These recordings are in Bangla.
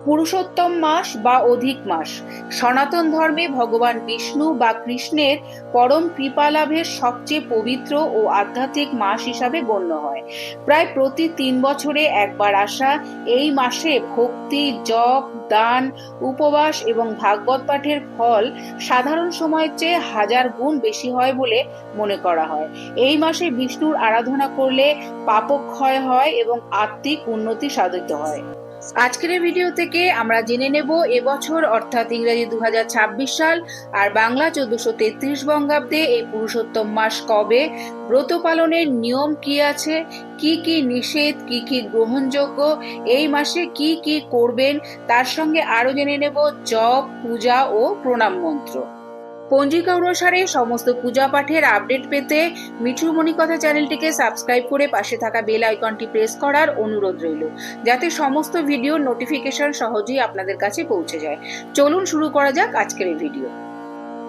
পুরুষোত্তম মাস বা অধিক মাস সনাতন ধর্মে ভগবান বিষ্ণু বা কৃষ্ণের পরম কৃপা লাভের সবচেয়ে পবিত্র ও আধ্যাত্মিক মাস হিসাবে গণ্য হয়। প্রায় প্রতি 3 বছরে একবার আসা এই মাসে ভক্তি, জপ, দান, উপবাস এবং ভাগবত পাঠের ফল সাধারণ সময়ের চেয়ে 1000 গুণ বেশি হয় বলে মনে করা হয়। এই মাসে বিষ্ণুর আরাধনা করলে পাপক্ষয় হয় এবং আত্মিক উন্নতি সাধিত হয়। আজকের এই ভিডিও থেকে আমরা জেনে নেব এবছর অর্থাৎ ইংরেজি 2026 সাল আর বাংলা 1433 বঙ্গাব্দে এই পুরুষোত্তম মাস কবে, ব্রত পালনের নিয়ম কি আছে, কি কি নিষেধ, কি কি গ্রহণযোগ্য, এই মাসে কি কি করবেন, তার সঙ্গে আরো জেনে নেব জপ, পূজা ও প্রণাম মন্ত্র। পঞ্জিকা অনুসারে সমস্ত পূজা পাঠের আপডেট পেতে মিঠুর মণিকথা চ্যানেলটিকে সাবস্ক্রাইব করে পাশে থাকা বেল আইকনটি প্রেস করার অনুরোধ রইল, যাতে সমস্ত ভিডিওর নোটিফিকেশন সহজেই আপনাদের কাছে পৌঁছে যায়। চলুন শুরু করা যাক আজকের এই ভিডিও।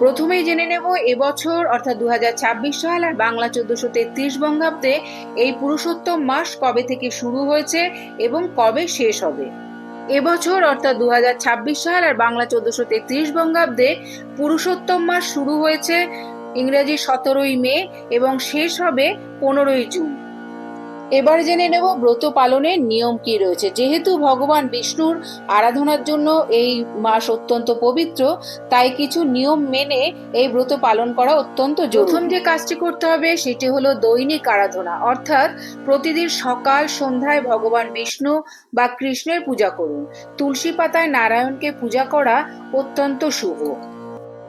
প্রথমেই জেনে নেব এবছর অর্থাৎ 2026 সাল আর বাংলা 1433 বঙ্গাব্দে এই পুরুষোত্তম মাস কবে থেকে শুরু হয়েছে এবং কবে শেষ হবে। এবছর অর্থাৎ 2026 সাল আর বাংলা 1433 বঙ্গাব্দে পুরুষোত্তম মাস শুরু হয়েছে ইংরেজি 17ই মে এবং শেষ হবে 15ই জুন। এবার জেনে নেব ব্রত পালনের নিয়ম কি রয়েছে। যেহেতু ভগবান বিষ্ণুর আরাধনার জন্য এই মাস অত্যন্ত পবিত্র, তাই কিছু নিয়ম মেনে এই ব্রত পালন করা অত্যন্ত জরুরি। প্রথম যে কাজটি করতে হবে সেটি হলো দৈনিক আরাধনা, অর্থাৎ প্রতিদিন সকাল সন্ধ্যায় ভগবান বিষ্ণু বা কৃষ্ণের পূজা করুন। তুলসী পাতায় নারায়ণকে পূজা করা অত্যন্ত শুভ।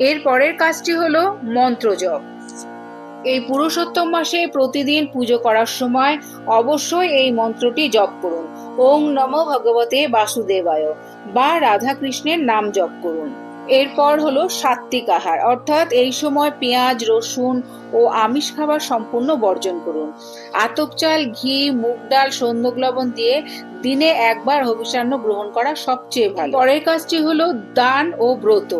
এর পরের কাজটি হলো মন্ত্র জপ। এই পুরুষোত্তম মাসে প্রতিদিন পুজো করার সময় অবশ্যই এই মন্ত্রটি জপ করুন। ওং নমো ভগবতে বাসুদেবায় বা রাধা কৃষ্ণের নাম জপ করুন। এরপর হলো সাত্বিক আহার, অর্থাৎ এই সময় পেঁয়াজ, রসুন ও আমিষ খাবার সম্পূর্ণ বর্জন করুন। আতপ চাল, ঘি, মুগ ডাল, সন্দক লবণ দিয়ে দিনে একবার হবিষ্যান্ন গ্রহণ করা সবচেয়ে ভালো। পরের কাজটি হলো দান ও ব্রত।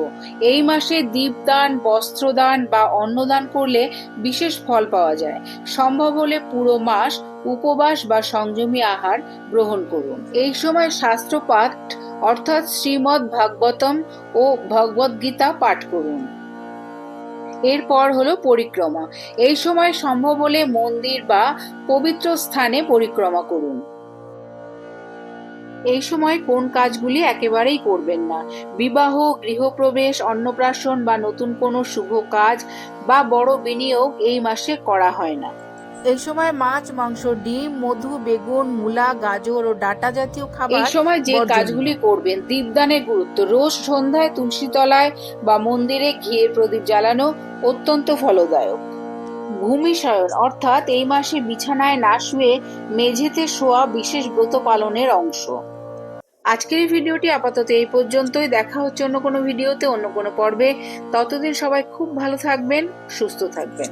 এই মাসে দীপদান, বস্ত্রদান বা অন্নদান করলে বিশেষ ফল পাওয়া যায়। সম্ভব হলে পুরো মাস উপবাস বা সংযমী আহার গ্রহণ করুন। এই সময় শাস্ত্র পাঠ অর্থাৎ শ্রীমদ্ ভাগবতম ও ভগবদ গীতা পাঠ করুন। এরপর হলো পরিক্রমা। এই সময় সম্ভব হলে মন্দির বা পবিত্র স্থানে পরিক্রমা করুন। এই সময় কোন কাজগুলি একেবারেই করবেন না। বিবাহ, গৃহপ্রবেশ, অন্নপ্রাশন বা নতুন কোনো শুভ কাজ বা বড় বিনিয়োগ এই মাসে করা হয় না। এই সময় মাছ, মাংস, ডিম, মধু, বেগুন, মূলা, গাজর ও ডাঁটা জাতীয় খাবার এই সময় যে কাজগুলি করবেন। দীপদানের গুরুত্ব। রোজ সন্ধ্যায় তুলসী তলায় বা মন্দিরে ঘিয়ের প্রদীপ জ্বালানো অত্যন্ত ফলদায়ক। ভূমি শয়ন, অর্থাৎ এই মাসে বিছানায় না শুয়ে মেঝেতে শোয়া বিশেষ ব্রত পালনের অংশ। আজকের এই ভিডিওটি আপাতত এই পর্যন্তই। দেখা হচ্ছে অন্য কোনো ভিডিওতে, অন্য কোনো পর্বে। ততদিন সবাই খুব ভালো থাকবেন, সুস্থ থাকবেন।